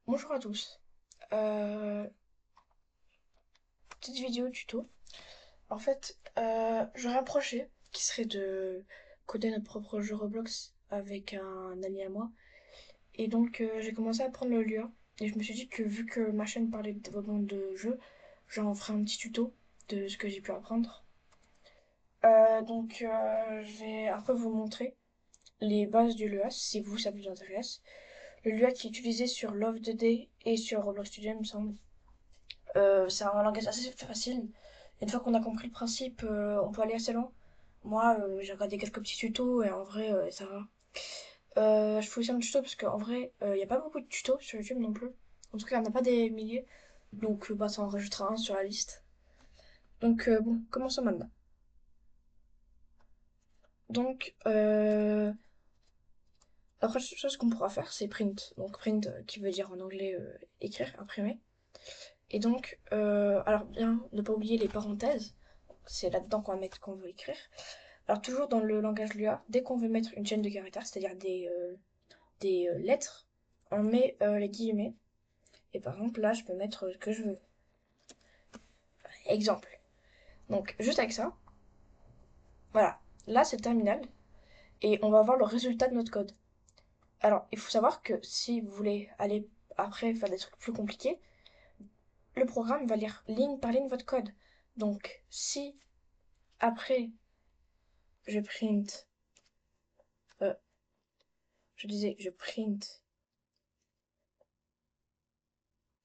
Bonjour à tous. Euh, Petite vidéo tuto. En fait, j'aurais un projet qui serait de coder notre propre jeu Roblox avec un ami à moi. Et donc, j'ai commencé à apprendre le Lua. Et je me suis dit que vu que ma chaîne parlait de développement de jeux, j'en ferai un petit tuto de ce que j'ai pu apprendre. Je vais un peu vous montrer les bases du Lua si vous, ça vous intéresse. Le Lua qui est utilisé sur Love 2D et sur Roblox Studio, il me semble. C'est un langage assez facile. Une fois qu'on a compris le principe, on peut aller assez loin. Moi, j'ai regardé quelques petits tutos et en vrai, ça va. Je fais aussi un tuto parce qu'en vrai, il n'y a pas beaucoup de tutos sur YouTube non plus. En tout cas, il n'y en a pas des milliers. Donc, bah, ça en rajoutera un sur la liste. Donc, bon, commençons maintenant. Donc, la première chose qu'on pourra faire, c'est print. Donc, print qui veut dire en anglais écrire, imprimer. Et donc, alors bien, ne pas oublier les parenthèses. C'est là-dedans qu'on va mettre qu'on veut écrire. Alors toujours dans le langage Lua, dès qu'on veut mettre une chaîne de caractères, c'est-à-dire des lettres, on met les guillemets. Et par exemple, là, je peux mettre ce que je veux. Exemple. Donc, juste avec ça, voilà. Là, c'est le terminal. Et on va voir le résultat de notre code. Alors, il faut savoir que si vous voulez aller après faire des trucs plus compliqués, le programme va lire ligne par ligne votre code. Donc, si après, je print, euh, je print,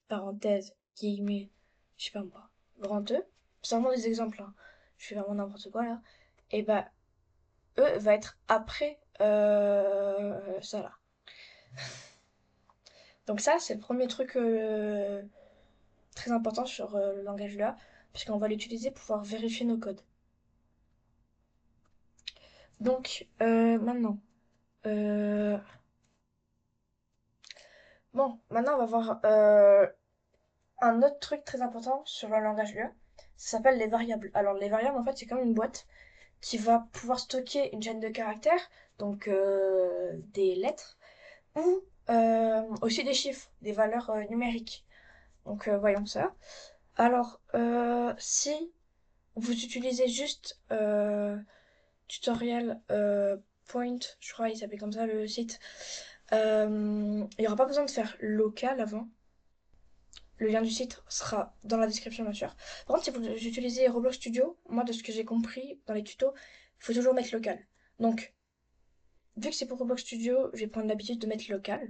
parenthèse, guillemets, je sais pas moi, grand E, c'est vraiment des exemples, hein. Je fais vraiment n'importe quoi là, et bah E va être après ça là. Donc ça, c'est le premier truc très important sur le langage Lua, puisqu'on va l'utiliser pour pouvoir vérifier nos codes. Donc maintenant, euh, bon, maintenant on va voir un autre truc très important sur le langage Lua, ça s'appelle les variables. Alors les variables en fait c'est comme une boîte qui va pouvoir stocker une chaîne de caractères, donc des lettres, ou aussi des chiffres, des valeurs numériques. Donc voyons ça. Alors si vous utilisez juste tutorial point, je crois il s'appelle comme ça le site, il n'y aura pas besoin de faire local avant. Le lien du site sera dans la description, bien sûr. Par contre, si vous utilisez Roblox Studio, moi, de ce que j'ai compris dans les tutos, il faut toujours mettre local. Donc, vu que c'est pour Roblox Studio, je vais prendre l'habitude de mettre local.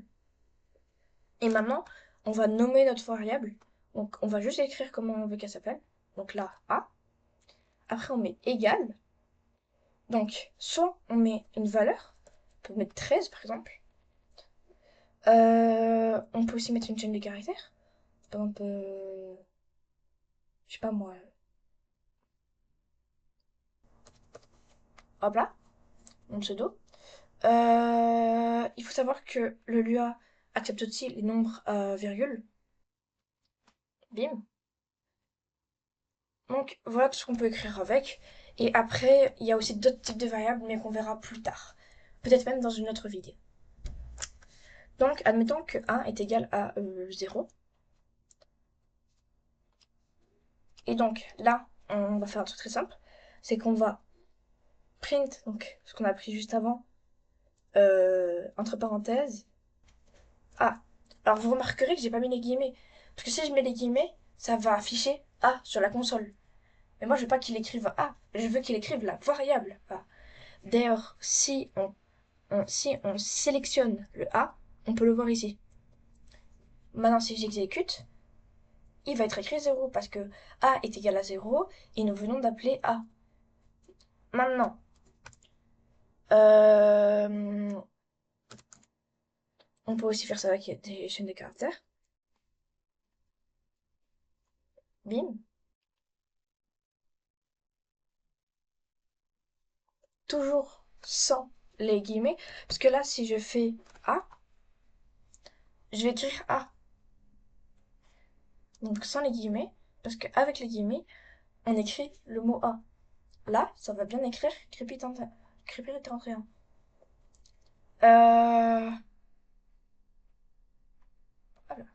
Et maintenant, on va nommer notre variable. Donc, on va juste écrire comment on veut qu'elle s'appelle. Donc là, A. Après, on met égal. Donc, soit on met une valeur. On peut mettre 13, par exemple. On peut aussi mettre une chaîne de caractères. Par exemple, je sais pas moi. Hop là, mon pseudo. Il faut savoir que le Lua accepte aussi les nombres à virgule. Bim. Donc voilà tout ce qu'on peut écrire avec. Et après, il y a aussi d'autres types de variables, mais qu'on verra plus tard. Peut-être même dans une autre vidéo. Donc, admettons que 1 est égal à 0. Et donc, là, on va faire un truc très simple. C'est qu'on va print, donc ce qu'on a pris juste avant, entre parenthèses, A. Alors, vous remarquerez que j'ai pas mis les guillemets. Parce que si je mets les guillemets, ça va afficher A sur la console. Mais moi, je veux pas qu'il écrive A. Je veux qu'il écrive la variable A. D'ailleurs, si on sélectionne le A, on peut le voir ici. Maintenant, si j'exécute, il va être écrit 0 parce que A est égal à 0 et nous venons d'appeler A. Maintenant, euh, on peut aussi faire ça avec des chaînes de caractères. Bim. Toujours sans les guillemets. Parce que là, si je fais A, je vais écrire A. Donc sans les guillemets. Parce qu'avec les guillemets, on écrit le mot A. Là, ça va bien écrire Crépit31. Euh... Voilà.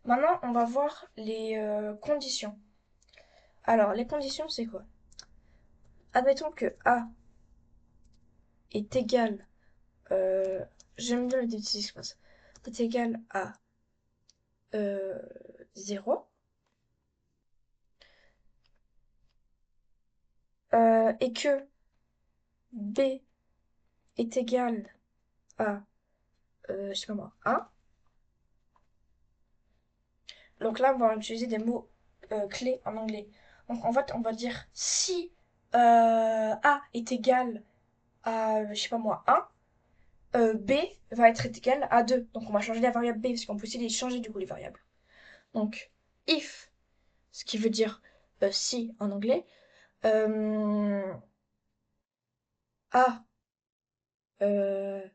Maintenant, on va voir les conditions. Alors, les conditions, c'est quoi? Admettons que A est égal, j'aime bien le petits espaces, est égal à 0, et que B est égal à, je sais pas moi, 1. Donc là, on va utiliser des mots clés en anglais. Donc en fait, on va dire si A est égal à, je sais pas moi, 1, B va être égal à 2. Donc on va changer la variable B, parce qu'on peut aussi les changer du coup les variables. Donc if, ce qui veut dire si en anglais, euh, A euh,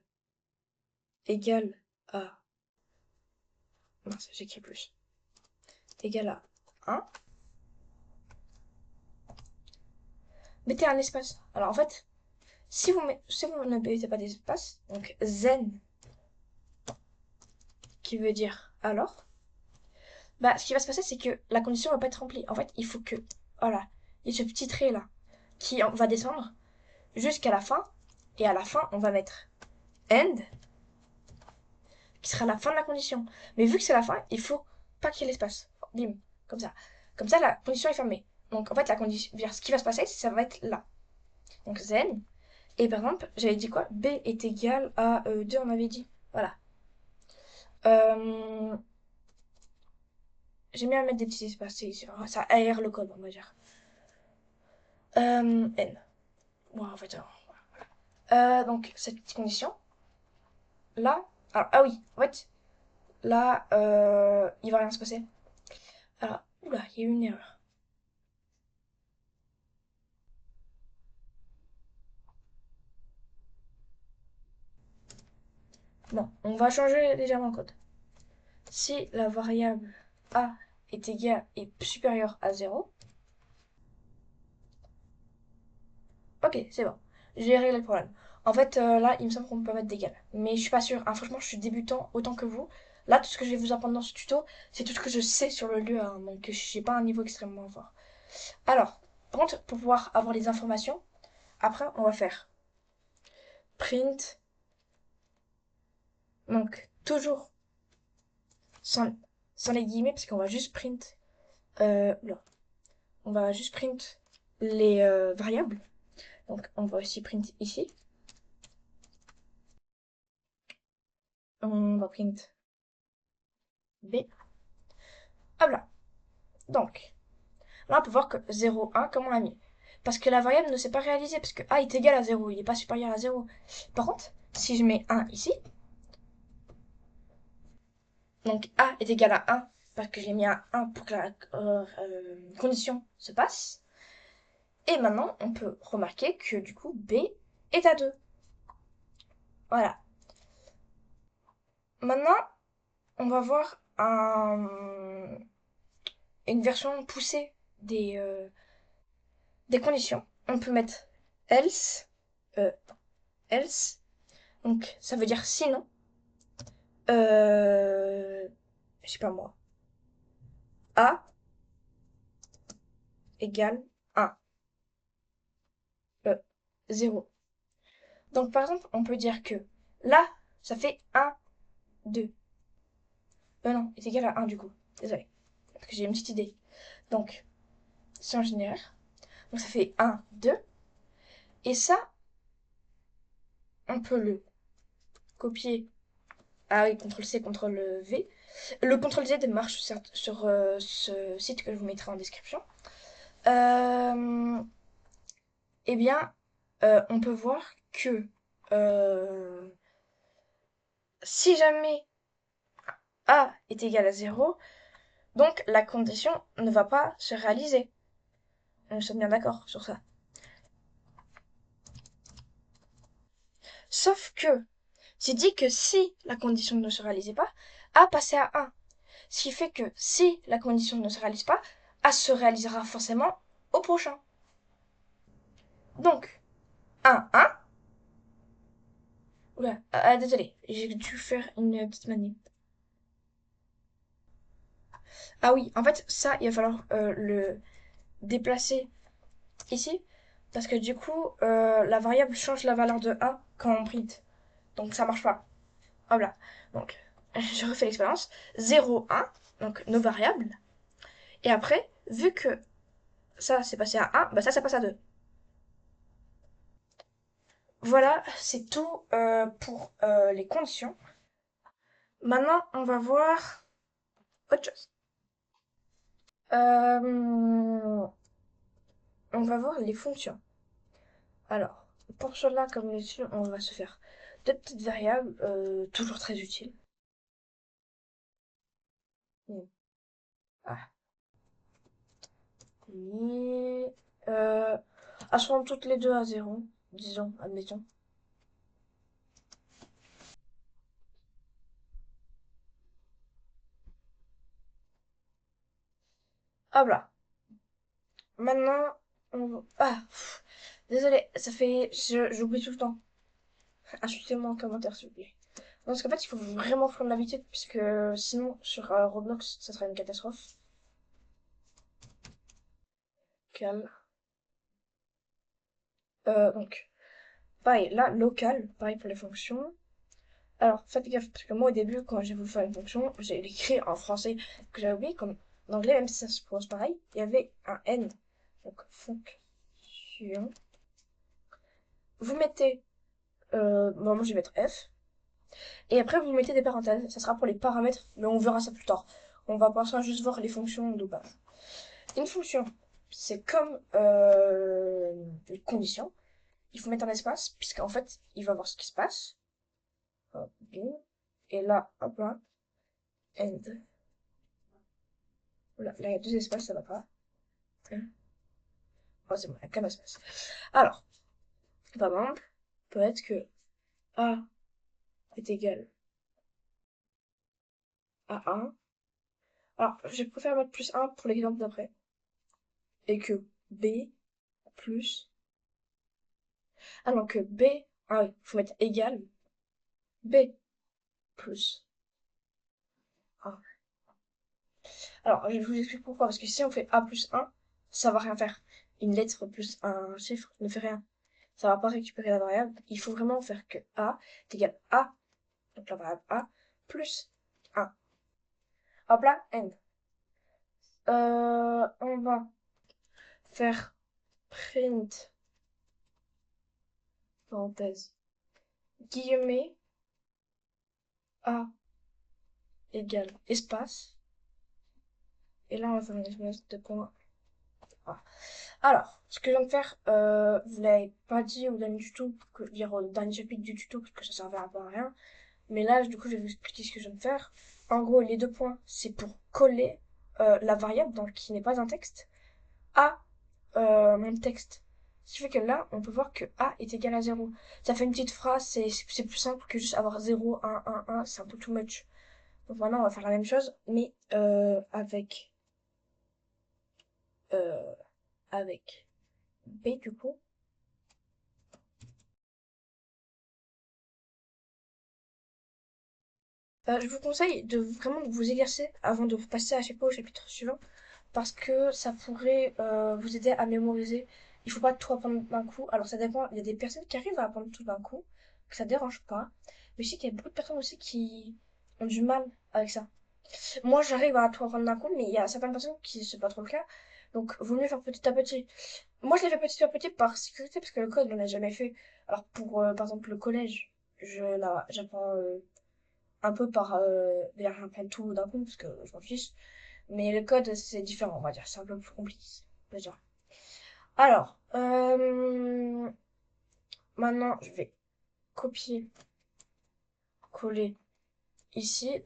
égale à, mince, j'écris plus, égale à 1, mettez un espace. Alors en fait, si vous ne mettez pas d'espace, donc zen, qui veut dire alors, bah ce qui va se passer, c'est que la condition va pas être remplie. En fait, il faut que, voilà, il y a ce petit trait là qui va descendre jusqu'à la fin, et à la fin, on va mettre end, qui sera la fin de la condition. Mais vu que c'est la fin, il faut pas qu'il y ait l'espace. Bim, comme ça. Comme ça, la condition est fermée. Donc en fait, la condition, ce qui va se passer, ça va être là. Donc zen. Et par exemple, j'avais dit quoi? B est égal à 2, on avait dit. Voilà. Euh, J'aime bien mettre des petits espaces, ça aère le code, on va dire. N. Bon, en fait, donc, cette petite condition, là, alors, ah oui, en fait, là, il va rien se passer. Alors, oula, il y a eu une erreur. Bon, on va changer légèrement le code. Si la variable a est égale et supérieure à 0, ok, c'est bon. J'ai réglé le problème. En fait, là, il me semble qu'on peut mettre d'égal. Mais je suis pas sûre. Hein, franchement, je suis débutant autant que vous. Là, tout ce que je vais vous apprendre dans ce tuto, c'est tout ce que je sais sur le lieu. Hein, donc, j'ai pas un niveau extrêmement fort. Alors, par contre, pour pouvoir avoir les informations, après, on va faire print. Donc, toujours sans, sans les guillemets, parce qu'on va juste print. Là, on va juste print les variables. Donc, on va aussi print ici. On va print B. Hop là. Donc, là, on peut voir que 0, 1, comment on a mis. Parce que la variable ne s'est pas réalisée, parce que A est égal à 0, il n'est pas supérieur à 0. Par contre, si je mets 1 ici, donc A est égal à 1, parce que j'ai mis un 1 pour que la condition se passe. Et maintenant, on peut remarquer que du coup, B est à 2. Voilà. Maintenant, on va voir une version poussée des conditions. On peut mettre else, euh, else, donc ça veut dire sinon, je sais pas moi, A égale 1, 0. Donc par exemple, on peut dire que là, ça fait 1, 2. Non, est égal à 1 du coup. Désolé, parce que j'ai une petite idée. Donc, si on génère, donc ça fait 1, 2. Et ça, on peut le copier. Ah oui, CTRL-C, CTRL-V. Le CTRL-Z marche certes sur ce site que je vous mettrai en description. Eh bien, on peut voir que euh, si jamais A est égal à 0, donc la condition ne va pas se réaliser. Nous sommes bien d'accord sur ça. Sauf que, c'est dit que si la condition ne se réalisait pas, A passait à 1. Ce qui fait que si la condition ne se réalise pas, A se réalisera forcément au prochain. Donc, 1, 1. Oula, désolé, j'ai dû faire une petite manip. Ah oui, en fait, ça, il va falloir le déplacer ici, parce que du coup, la variable change la valeur de a quand on print. Donc ça marche pas. Hop là. Donc, je refais l'expérience. 0, 1, donc nos variables. Et après, vu que ça, c'est passé à 1, bah ça passe à 2. Voilà, c'est tout pour les conditions. Maintenant, on va voir autre chose. On va voir les fonctions. Alors, pour cela, comme dessus, on va se faire deux petites variables, toujours très utiles. Hmm. Ah, et, elles sont toutes les deux à 0, disons, admettons. Hop là. Maintenant, ah, désolé, ça fait, j'oublie tout le temps. Ajoutez-moi en commentaire, s'il vous plaît. Parce qu'en fait, il faut vraiment prendre l'habitude, puisque sinon, sur Roblox, ça sera une catastrophe. Calme. Donc, pareil, là, local, pareil pour les fonctions. Alors, faites gaffe, parce que moi, au début, quand j'ai voulu faire une fonction, j'ai écrit en français que j'avais oublié, comme en anglais, même si ça se prononce pareil, il y avait un N. Donc, fonction. Vous mettez, bon, moi, je vais mettre F. Et après, vous mettez des parenthèses. Ça sera pour les paramètres, mais on verra ça plus tard. On va pour l'instant juste voir les fonctions de base. Une fonction, c'est comme une condition. Il faut mettre un espace, puisqu'en fait, il va voir ce qui se passe. Hop, bing. Et là, hop là, end. Voilà, là, il y a deux espaces, ça va pas. Oh, c'est bon, il y a qu'un espace. Alors, par exemple, peut être que A est égal à 1. Alors, je préfère mettre plus 1 pour l'exemple d'après. Et que B plus. Ah non, que B. Ah oui, faut mettre égal. B plus 1. Alors, je vous explique pourquoi. Parce que si on fait A plus 1, ça va rien faire. Une lettre plus un chiffre ne fait rien. Ça va pas récupérer la variable. Il faut vraiment faire que A est égal à A, donc la variable A, plus 1. Hop là, end. On va faire print, parenthèse, guillemets, A égale espace. Et là, on va faire une espèce de point A. Alors, ce que je viens de faire, vous l'avez pas dit au dernier tuto, dire au dernier chapitre du tuto, parce que ça servait un peu à rien. Mais là, du coup, je vais vous expliquer ce que je viens de faire. En gros, les deux points, c'est pour coller la variable, donc qui n'est pas un texte, à mon texte. Ce qui fait que là, on peut voir que A est égal à 0. Ça fait une petite phrase, c'est plus simple que juste avoir 0, 1, 1, 1, c'est un peu too much. Donc maintenant, on va faire la même chose, mais euh, avec B du coup. Je vous conseille de vraiment vous exercer avant de passer à chaque fois au chapitre suivant, parce que ça pourrait vous aider à mémoriser. Il faut pas tout apprendre d'un coup. Alors ça dépend, il y a des personnes qui arrivent à apprendre tout d'un coup, que ça dérange pas. Mais je sais qu'il y a beaucoup de personnes aussi qui ont du mal avec ça. Moi j'arrive à tout apprendre d'un coup, mais il y a certaines personnes qui c'est pas trop le cas. Donc vaut mieux faire petit à petit. Moi je l'ai fait petit à petit par sécurité, parce que le code on l'a jamais fait. Alors pour par exemple le collège, j'apprends un peu par j'apprends tout d'un coup, parce que je m'en fiche. Mais le code, c'est différent, on va dire. C'est un peu plus compliqué, on va dire. Alors, maintenant, je vais copier, coller ici.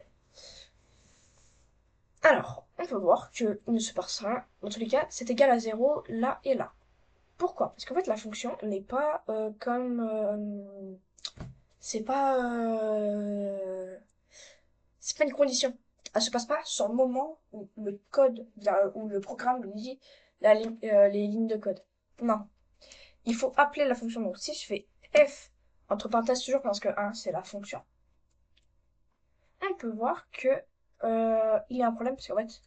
Alors, on peut voir que il ne se passe rien. Dans tous les cas, c'est égal à 0 là et là. Pourquoi? Parce qu'en fait, la fonction n'est pas comme... c'est pas... c'est pas une condition. Elle se passe pas sur le moment où le code, où le programme lit les lignes de code. Non. Il faut appeler la fonction. Donc si je fais f, entre parenthèses toujours parce que 1 c'est la fonction, on peut voir que il y a un problème parce qu'en fait,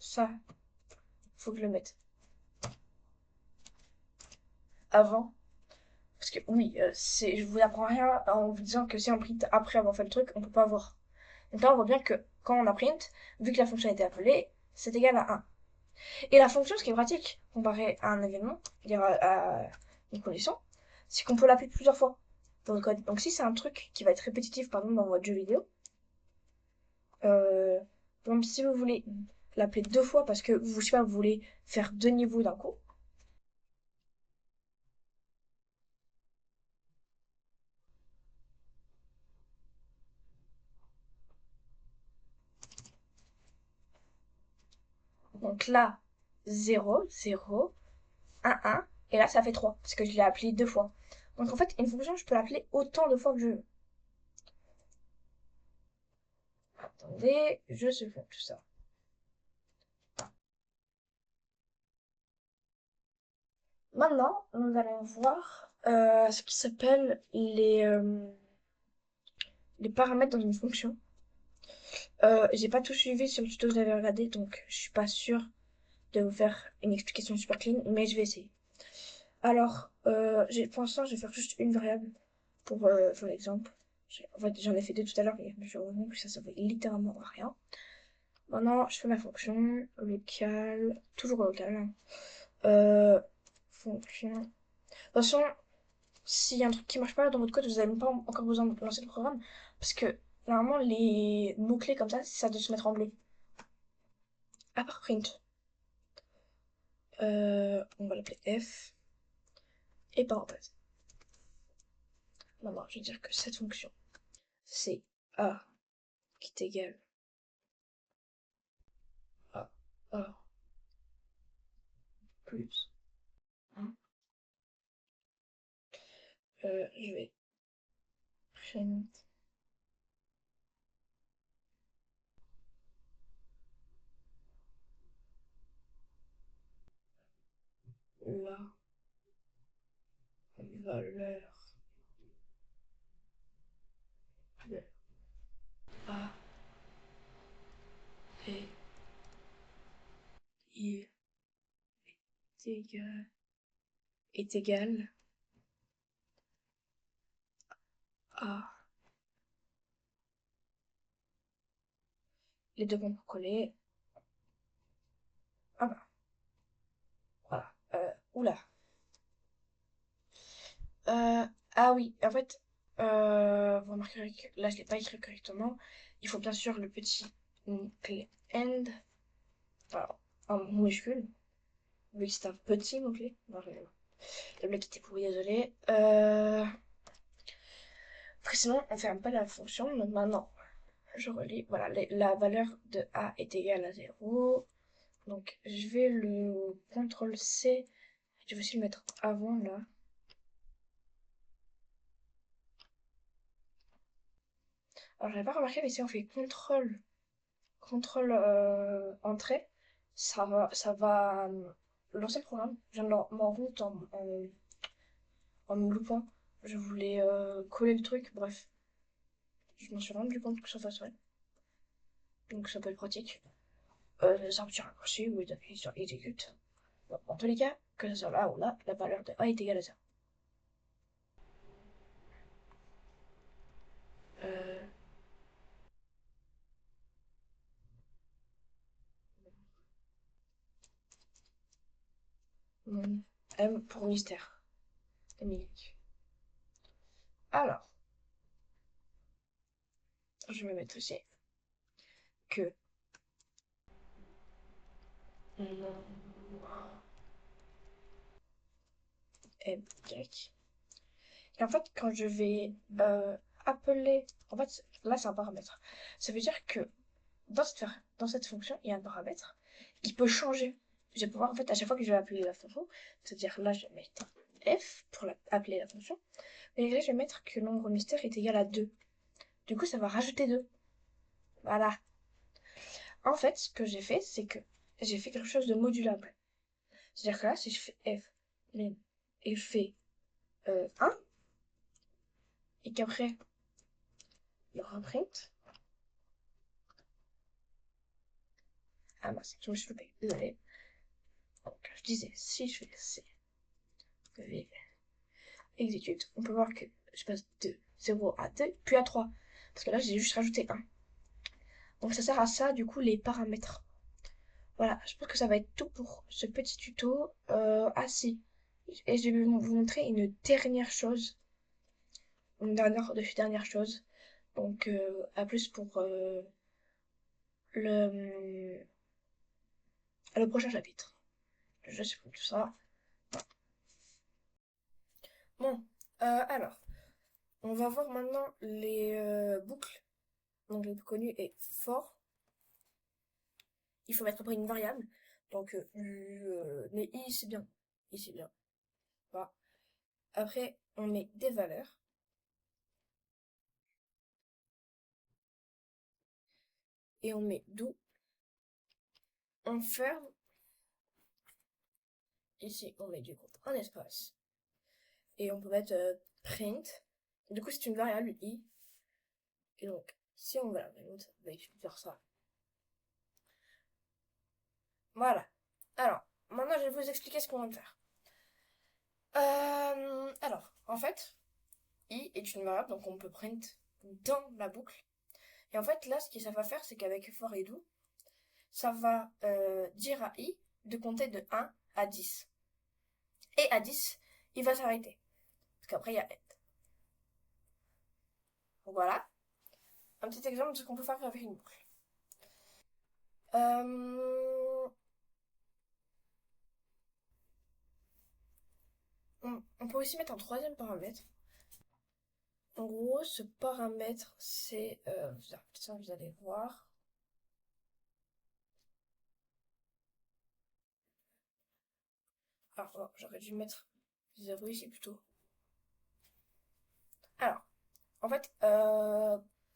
Ça, faut que je le mette avant. Parce que oui, je vous apprends rien en vous disant que si on print après avoir fait le truc, on peut pas voir. Donc là, on voit bien que quand on a print, vu que la fonction a été appelée, c'est égal à 1. Et la fonction, ce qui est pratique, comparé à un événement, dire à une condition, c'est qu'on peut l'appeler plusieurs fois dans le code. Donc si c'est un truc qui va être répétitif, par exemple dans votre jeu vidéo, par exemple, si vous voulez l'appeler deux fois parce que vous, je sais pas, vous voulez faire deux niveaux d'un coup, donc là, 0, 0, 1, 1, et là, ça fait 3 parce que je l'ai appelé deux fois. Donc en fait, une fonction, je peux l'appeler autant de fois que je veux. Attendez, je seconde tout ça. Maintenant, nous allons voir ce qui s'appelle les paramètres dans une fonction. J'ai pas tout suivi sur le tuto que j'avais regardé, donc je suis pas sûre de vous faire une explication super clean, mais je vais essayer. Alors, pour l'instant, je vais faire juste une variable pour l'exemple. En fait, j'en ai fait deux tout à l'heure, et je me rends compte que ça servait littéralement à rien. Maintenant, je fais ma fonction locale, toujours locale. Hein. Fonction. De toute façon, s'il y a un truc qui marche pas dans votre code, vous n'avez même pas encore besoin de lancer le programme. Parce que normalement, les mots-clés comme ça doit se mettre en bleu. À part print. On va l'appeler F. Et parenthèse. Maintenant, je vais dire que cette fonction, c'est A qui est égal à A plus 1. Je vais print la valeur de A et il est égal à les deux points pour coller. Ah bah, voilà. Oula. Ah oui, en fait, vous remarquerez que là, je l'ai pas écrit correctement. Il faut bien sûr le petit mot-clé end, enfin, en minuscule, vu que c'est un petit mot-clé. Non, le blague était pourri, désolé. Après, sinon, on ferme pas la fonction. Donc maintenant, je relis. Voilà, la valeur de A est égale à 0. Donc, je vais le CTRL C. Je vais aussi le mettre avant, là. Alors, j'avais pas remarqué, mais si on fait contrôle entrée, ça va lancer le programme. Je viens de m'en rendre compte en me loupant. Je voulais coller le truc, bref. Je m'en suis rendu compte que ça fasse vrai. Donc ça peut être pratique. C'est un petit raccourci où il appuie sur execute. Bon, dans tous les cas, que ce soit là ou là, la valeur de A est égale à ça. Euh, M pour mystère. Dominique. Alors, je vais mettre ici que M, Y. Et en fait, quand je vais appeler... En fait, là, c'est un paramètre. Ça veut dire que dans cette fonction, il y a un paramètre qui peut changer. Je vais pouvoir, en fait, à chaque fois que je vais appeler la fonction, c'est-à-dire là, je vais mettre F pour appeler la fonction, et là, je vais mettre que le nombre mystère est égal à 2. Du coup, ça va rajouter 2. Voilà. En fait, ce que j'ai fait, c'est que j'ai fait quelque chose de modulable. C'est-à-dire que là, si je fais F, et je fais 1, et qu'après, le reprint, Ah mince, je me suis loupée, désolé. Donc, je disais, si je fais C, V, exécute, on peut voir que je passe de 0 à 2, puis à 3. Parce que là, j'ai juste rajouté 1. Donc ça sert à ça, du coup, les paramètres. Voilà, je pense que ça va être tout pour ce petit tuto. Ah si, et je vais vous montrer une dernière chose. Dernière chose. Donc, à plus pour le, le prochain chapitre. Je sais plus tout ça. Bon, alors, on va voir maintenant les boucles. Donc, le plus connu est for. Il faut mettre après une variable. Donc, mais i, c'est bien. I, c'est bien. Voilà. Après, on met des valeurs. Et on met do. On ferme. Ici, on met du coup un espace. Et on peut mettre print. Du coup, c'est une variable i. Et donc, si on va la print, il faut faire ça. Voilà. Alors, maintenant, je vais vous expliquer ce qu'on va faire. Alors, en fait, i est une variable, donc on peut print dans la boucle. Et en fait, là, ce que ça va faire, c'est qu'avec for et do, ça va dire à i de compter de 1 à 10. Et à 10, il va s'arrêter. Parce qu'après, il y a end. Donc voilà, un petit exemple de ce qu'on peut faire avec une boucle. Euh, on peut aussi mettre un troisième paramètre. En gros, ce paramètre, c'est... ça, vous allez voir. Alors, j'aurais dû mettre 0 ici plutôt. Alors, en fait,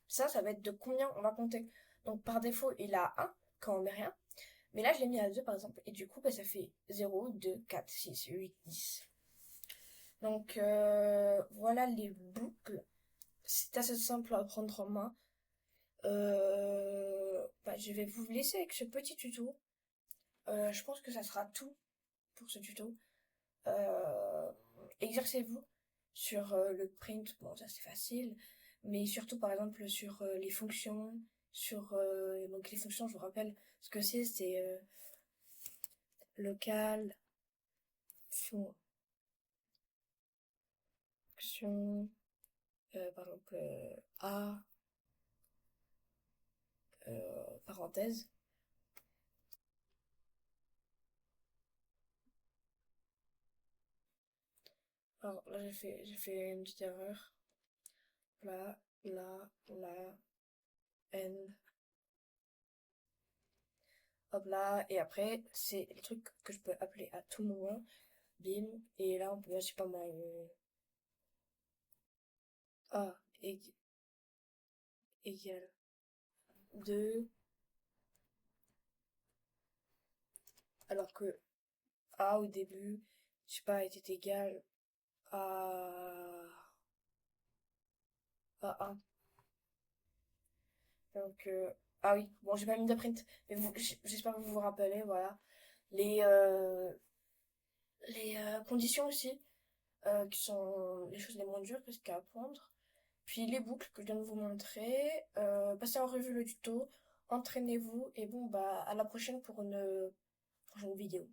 ça va être de combien on va compter. Donc, par défaut, il a 1 quand on met rien. Mais là, je l'ai mis à 2, par exemple. Et du coup, bah, ça fait 0, 2, 4, 6, 8, 10. Donc, voilà les boucles. C'est assez simple à prendre en main. Bah, je vais vous laisser avec ce petit tuto. Je pense que ça sera tout pour ce tuto. Euh, Exercez-vous sur le print, bon ça c'est facile, mais surtout par exemple sur les fonctions, sur donc les fonctions, je vous rappelle ce que c'est local, fonction, par exemple a, parenthèse. Alors là j'ai fait une petite erreur, là, n, hop là, et après c'est les trucs que je peux appeler à tout moment, bim, et là on peut, je sais pas moi, a égale 2, alors que a au début, je sais pas, était égal à 1. Donc, ah oui, bon, j'ai pas mis de print, mais j'espère que vous vous rappelez, voilà. Les, euh, les conditions aussi, qui sont les choses les moins dures presque à apprendre. Puis les boucles que je viens de vous montrer. Passez en revue le tuto, entraînez-vous, et bon, bah, à la prochaine pour une prochaine vidéo.